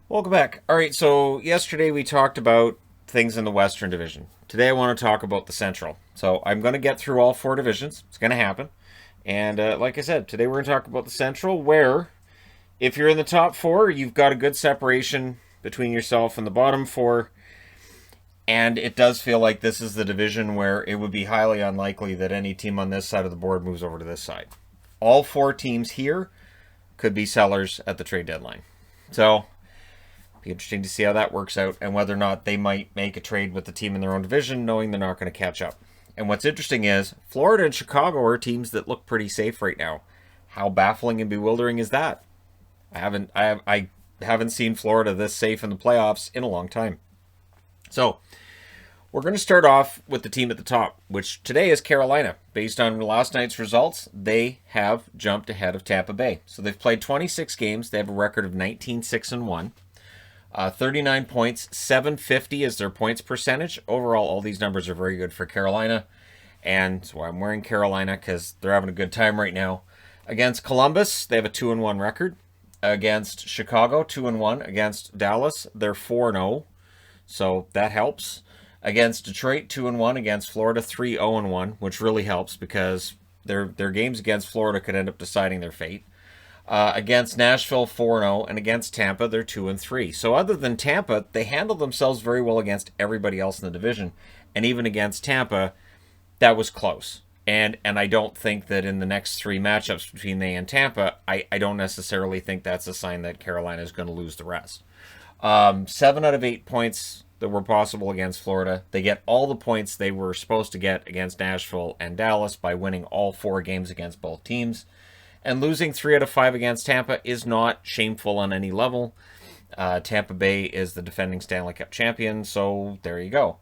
Welcome back. All right, so yesterday we talked about things in the Western Division. Today I want to talk about the Central. So I'm going to get through all four divisions. It's going to happen. And like I said, today we're going to talk about the Central, where if you're in the top four, you've got a good separation between yourself and the bottom four. And it does feel like this is the division where it would be highly unlikely that any team on this side of the board moves over to this side. All four teams here could be sellers at the trade deadline. So be interesting to see how that works out and whether or not they might make a trade with the team in their own division, knowing they're not going to catch up. And what's interesting is Florida and Chicago are teams that look pretty safe right now. How baffling and bewildering is that? I haven't seen Florida this safe in the playoffs in a long time. So we're going to start off with the team at the top, which today is Carolina. Based on last night's results, they have jumped ahead of Tampa Bay. So they've played 26 games. They have a record of 19-6-1. 39 points, 750 is their points percentage. Overall, all these numbers are very good for Carolina. And so I'm wearing Carolina because they're having a good time right now. Against Columbus, they have a 2-1 record. Against Chicago, 2-1. Against Dallas, they're 4-0. So that helps. Against Detroit, 2-1. Against Florida, 3-0-1, which really helps because their games against Florida could end up deciding their fate. Against Nashville, 4-0, and against Tampa, they're 2-3. So other than Tampa, they handled themselves very well against everybody else in the division. And even against Tampa, that was close. And I don't think that in the next three matchups between they and Tampa, I don't necessarily think that's a sign that Carolina is going to lose the rest. 7 out of 8 points that were possible against Florida. They get all the points they were supposed to get against Nashville and Dallas by winning all 4 games against both teams. And losing 3 out of 5 against Tampa is not shameful on any level. Tampa Bay is the defending Stanley Cup champion, so there you go.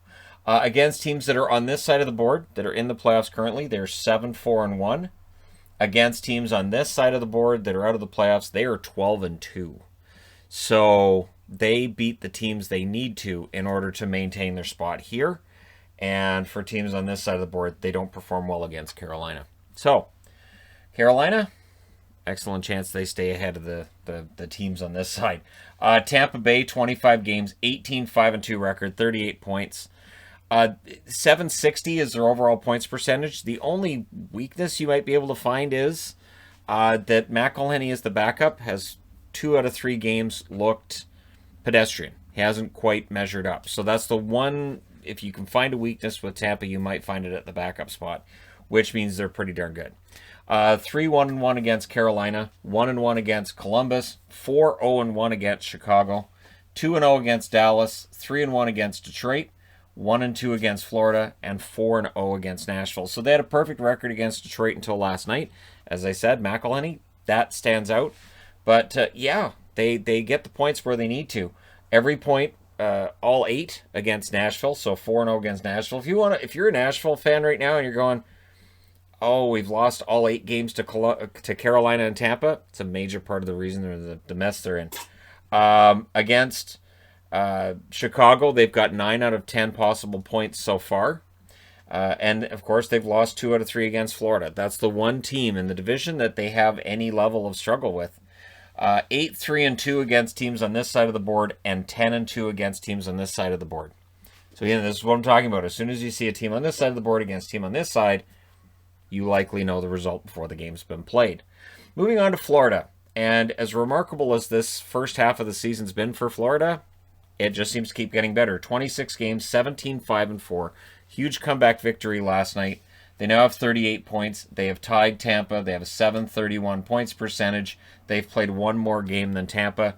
Against teams that are on this side of the board, that are in the playoffs currently, they're 7-4-1. Against teams on this side of the board that are out of the playoffs, they are 12-2. So they beat the teams they need to in order to maintain their spot here. And for teams on this side of the board, they don't perform well against Carolina. So, Carolina, excellent chance they stay ahead of the teams on this side. Tampa Bay, 25 games, 18-5-2 record, 38 points. 760 is their overall points percentage. The only weakness you might be able to find is that McElhinney is the backup, has 2 out of 3 games looked pedestrian. He hasn't quite measured up. So that's the one, if you can find a weakness with Tampa, you might find it at the backup spot, which means they're pretty darn good. 3-1-1 against Carolina, 1-1 against Columbus, 4-0-1 against Chicago, 2-0 against Dallas, 3-1 against Detroit, 1-2 against Florida, and 4-0 against Nashville. So they had a perfect record against Detroit until last night. As I said, McElhinney, that stands out. But yeah, they get the points where they need to. Every point, all 8 against Nashville, so 4-0 against Nashville. If you're a Nashville fan right now and you're going, oh, we've lost all 8 games to Carolina and Tampa, it's a major part of the reason they're the mess they're in. Against Chicago, they've got 9 out of 10 possible points so far. And, of course, they've lost 2 out of 3 against Florida. That's the one team in the division that they have any level of struggle with. 8-3-2 against teams on this side of the board and 10-2 against teams on this side of the board. So, again, this is what I'm talking about. As soon as you see a team on this side of the board against a team on this side, you likely know the result before the game's been played. Moving on to Florida. And as remarkable as this first half of the season's been for Florida, it just seems to keep getting better. 26 games, 17-5-4. Huge comeback victory last night. They now have 38 points. They have tied Tampa. They have a 731 points percentage. They've played one more game than Tampa.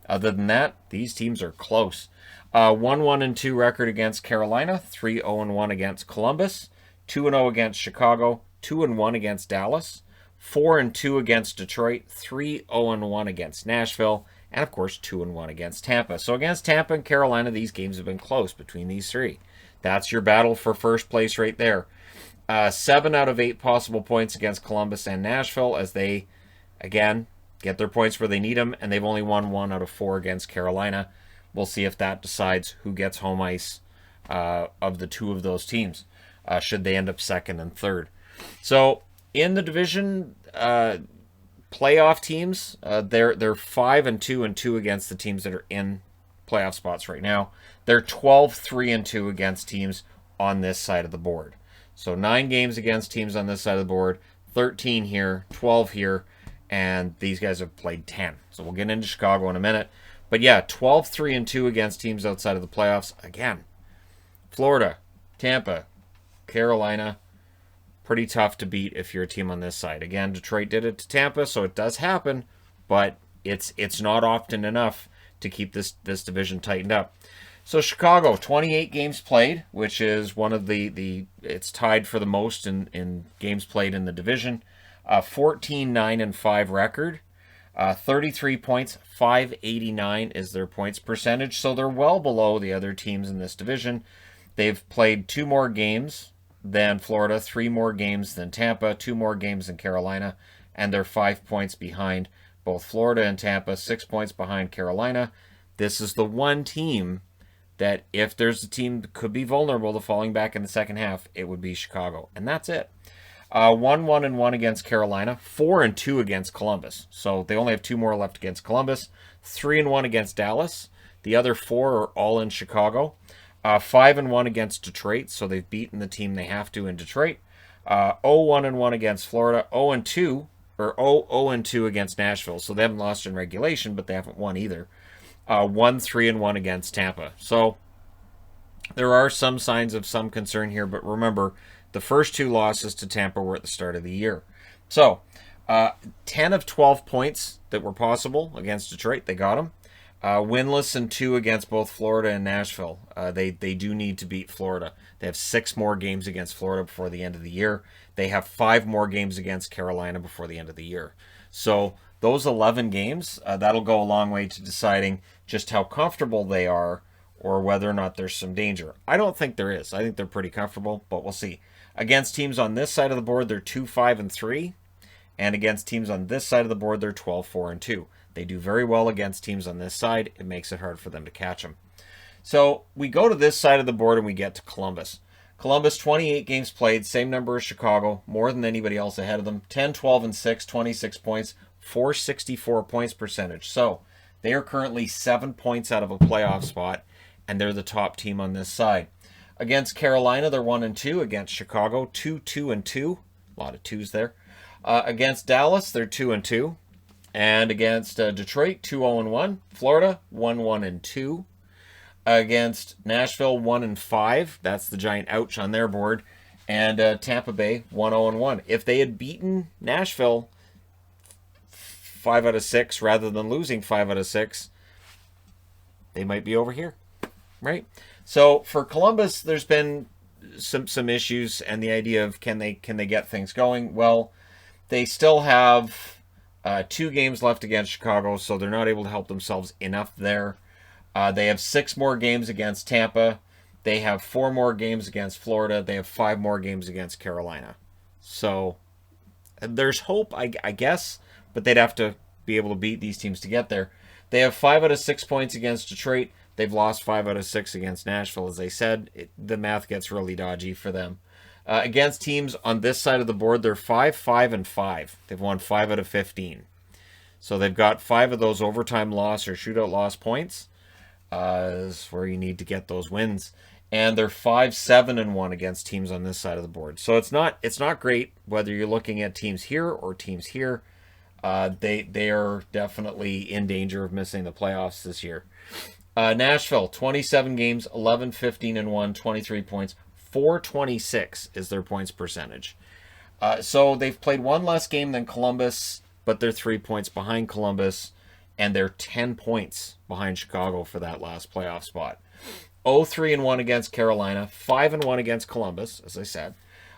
Other than that, these teams are close. 1-1-2 record against Carolina, 3-0-1 against Columbus, 2-0 against Chicago, 2-1 against Dallas, 4-2 against Detroit, 3-0-1 against Nashville, and of course 2-1 against Tampa. So against Tampa and Carolina, these games have been close between these 3. That's your battle for first place right there. 7 out of 8 possible points against Columbus and Nashville as they, again, get their points where they need them, and they've only won 1 out of 4 against Carolina. We'll see if that decides who gets home ice of the 2 of those teams, should they end up second and third. So in the division, playoff teams, they're 5-2 against the teams that are in playoff spots right now. They're 12-3 against teams on this side of the board. So 9 games against teams on this side of the board, 13 here, 12 here, and these guys have played 10. So we'll get into Chicago in a minute. But yeah, 12-3 against teams outside of the playoffs. Again, Florida, Tampa, Carolina, pretty tough to beat if you're a team on this side. Again, Detroit did it to Tampa, so it does happen, but it's not often enough to keep this division tightened up. So Chicago, 28 games played, which is one of it's tied for the most in games played in the division. 14-9-5 record. 33 points, 589 is their points percentage, so they're well below the other teams in this division. They've played 2 more games than Florida, 3 more games than Tampa, 2 more games than Carolina, and they're 5 points behind both Florida and Tampa, 6 points behind Carolina. This is the one team that if there's a team that could be vulnerable to falling back in the second half, it would be Chicago, and that's it. 1-1-1 against Carolina, 4-2 against Columbus. So they only have 2 more left against Columbus. 3-1 against Dallas. The other 4 are all in Chicago. 5-1 against Detroit. So they've beaten the team they have to in Detroit. 0-1-1 against Florida. 0-2 against Nashville. So they haven't lost in regulation, but they haven't won either. 1-3-1 against Tampa. So there are some signs of some concern here, but remember, the first 2 losses to Tampa were at the start of the year. So, 10 of 12 points that were possible against Detroit, they got them. Winless and 2 against both Florida and Nashville. They do need to beat Florida. They have 6 more games against Florida before the end of the year. They have 5 more games against Carolina before the end of the year. So, those 11 games, that'll go a long way to deciding just how comfortable they are or whether or not there's some danger. I don't think there is. I think they're pretty comfortable, but we'll see. Against teams on this side of the board, they're 2-5-3. And against teams on this side of the board, they're 12-4-2. They do very well against teams on this side. It makes it hard for them to catch them. So we go to this side of the board and we get to Columbus. Columbus, 28 games played, same number as Chicago, more than anybody else ahead of them. 10-12-6, 26 points, 464 points percentage. So they are currently 7 points out of a playoff spot, and they're the top team on this side. Against Carolina, they're 1-2. Against Chicago, 2-2-2. A lot of 2s there. Against Dallas, they're 2-2. And against Detroit, 2-0-1. Florida, 1-1-2. Against Nashville, 1-5. That's the giant ouch on their board. And Tampa Bay, 1-0-1. If they had beaten Nashville 5 out of 6 rather than losing 5 out of 6, they might be over here, right? So for Columbus, there's been some issues, and the idea of can they get things going? Well, they still have 2 games left against Chicago, so they're not able to help themselves enough there. They have 6 more games against Tampa. They have 4 more games against Florida. They have 5 more games against Carolina. So there's hope, I guess, but they'd have to be able to beat these teams to get there. They have 5 out of 6 points against Detroit. They've lost 5 out of 6 against Nashville, as I said. The math gets really dodgy for them. Against teams on this side of the board, they're 5-5-5. They've won 5 out of 15. So they've got 5 of those overtime loss or shootout loss points. Is where you need to get those wins. And they're 5-7-1 against teams on this side of the board. So it's not great whether you're looking at teams here or teams here. They are definitely in danger of missing the playoffs this year. Nashville, 27 games, 11-15-1, 23 points, 426 is their points percentage. So they've played 1 less game than Columbus, but they're 3 points behind Columbus, and they're 10 points behind Chicago for that last playoff spot. 0-3-1 against Carolina, 5-1 against Columbus, as I said.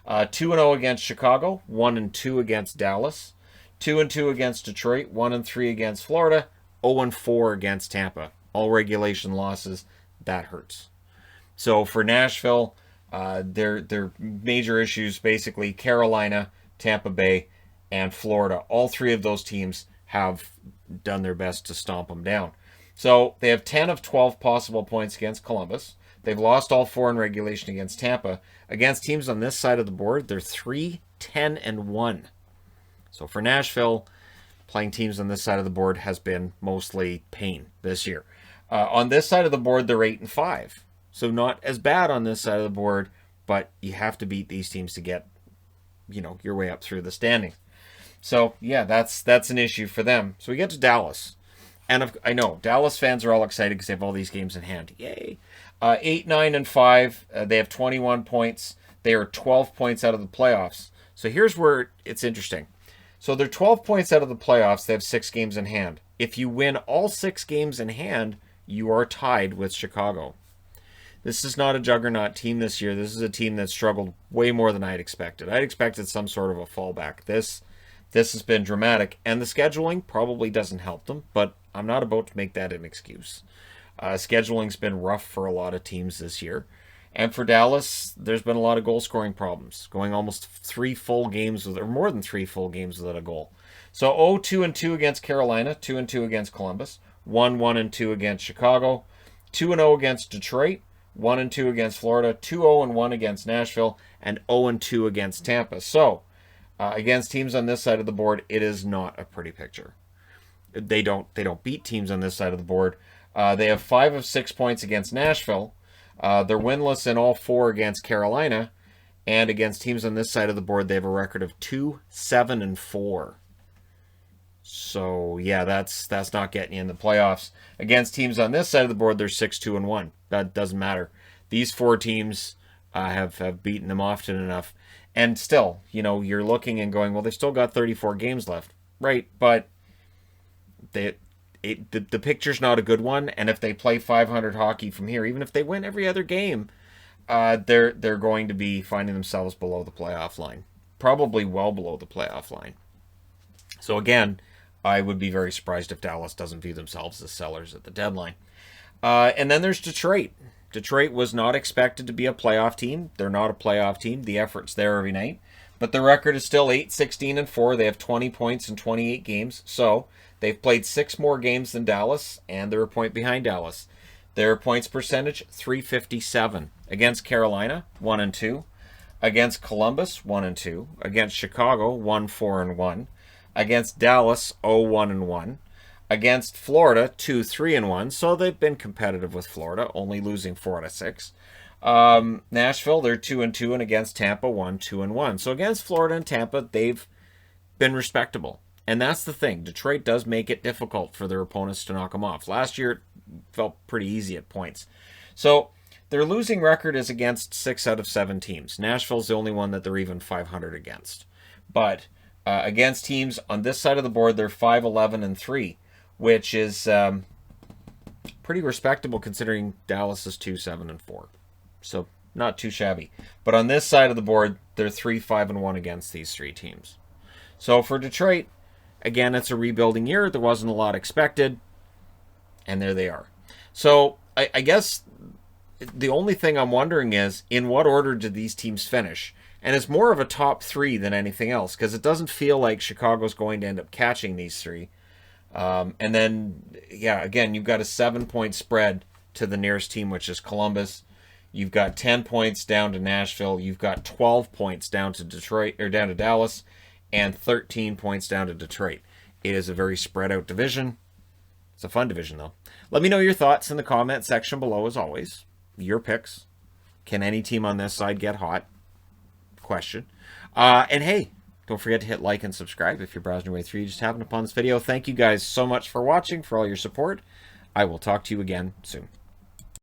2-0 against Chicago, 1-2 against Dallas, 2-2 against Detroit, 1-3 against Florida, 0-4 against Tampa. All regulation losses, that hurts. So for Nashville, their major issues basically Carolina, Tampa Bay, and Florida. All 3 of those teams have done their best to stomp them down. So they have 10 of 12 possible points against Columbus. They've lost all 4 in regulation against Tampa. Against teams on this side of the board, they're 3-10-1. So for Nashville, playing teams on this side of the board has been mostly pain this year. On this side of the board, they're 8-5. So not as bad on this side of the board, but you have to beat these teams to get, your way up through the standings. So, yeah, that's an issue for them. So we get to Dallas. And I know, Dallas fans are all excited because they have all these games in hand. Yay. 8-9-5. They have 21 points. They are 12 points out of the playoffs. So here's where it's interesting. So they're 12 points out of the playoffs. They have 6 games in hand. If you win all 6 games in hand, you are tied with Chicago. This is not a juggernaut team this year. This is a team that struggled way more than I'd expected. I'd expected some sort of a fallback. This has been dramatic, and the scheduling probably doesn't help them, but I'm not about to make that an excuse. Scheduling's been rough for a lot of teams this year. And for Dallas, there's been a lot of goal-scoring problems, going almost 3 full games, or more than 3 full games without a goal. So 0-2-2 against Carolina, 2-2 against Columbus, 1-1-2 against Chicago, 2-0 against Detroit, 1-2 against Florida, 2-0-1 against Nashville, and 0-2 against Tampa. So, against teams on this side of the board, it is not a pretty picture. They don't beat teams on this side of the board. They have 5 of 6 points against Nashville. They're winless in all 4 against Carolina, and against teams on this side of the board, they have a record of 2-7-4. So yeah, that's not getting you in the playoffs. Against teams on this side of the board, they're 6-2-1. That doesn't matter. These 4 teams have beaten them often enough, and still, you're looking and going, well, they've still got 34 games left, right? But the picture's not a good one, and if they play 500 hockey from here, even if they win every other game, they're going to be finding themselves below the playoff line, probably well below the playoff line. So again, I would be very surprised if Dallas doesn't view themselves as sellers at the deadline. And then there's Detroit. Detroit was not expected to be a playoff team. They're not a playoff team. The effort's there every night. But the record is still 8-16-4. They have 20 points in 28 games. So they've played 6 more games than Dallas, and they're a point behind Dallas. Their points percentage, .357. Against Carolina, 1-2. Against Columbus, 1-2. Against Chicago, 1-4-1. Against Dallas, 0-1-1. Against Florida, 2-3-1. So they've been competitive with Florida, only losing 4 out of 6. Nashville, they're 2-2, and against Tampa, 1-2-1. So against Florida and Tampa, they've been respectable. And that's the thing. Detroit does make it difficult for their opponents to knock them off. Last year, it felt pretty easy at points. So their losing record is against 6 out of 7 teams. Nashville's the only one that they're even 500 against. But against teams on this side of the board, they're 5-11-3, which is pretty respectable considering Dallas is 2-7-4. So not too shabby. But on this side of the board, they're 3-5-1 against these 3 teams. So for Detroit, again, it's a rebuilding year. There wasn't a lot expected. And there they are. So I guess the only thing I'm wondering is, in what order did these teams finish? And it's more of a top 3 than anything else, because it doesn't feel like Chicago's going to end up catching these 3. And then, yeah, again, you've got a 7-point spread to the nearest team, which is Columbus. You've got 10 points down to Nashville. You've got 12 points down to Detroit, or down to Dallas, and 13 points down to Detroit. It is a very spread out division. It's a fun division, though. Let me know your thoughts in the comment section below, as always. Your picks. Can any team on this side get hot? Question. And hey, don't forget to hit like and subscribe if you're browsing your way through. You just happened upon this video. Thank you guys so much for watching, for all your support. I will talk to you again soon.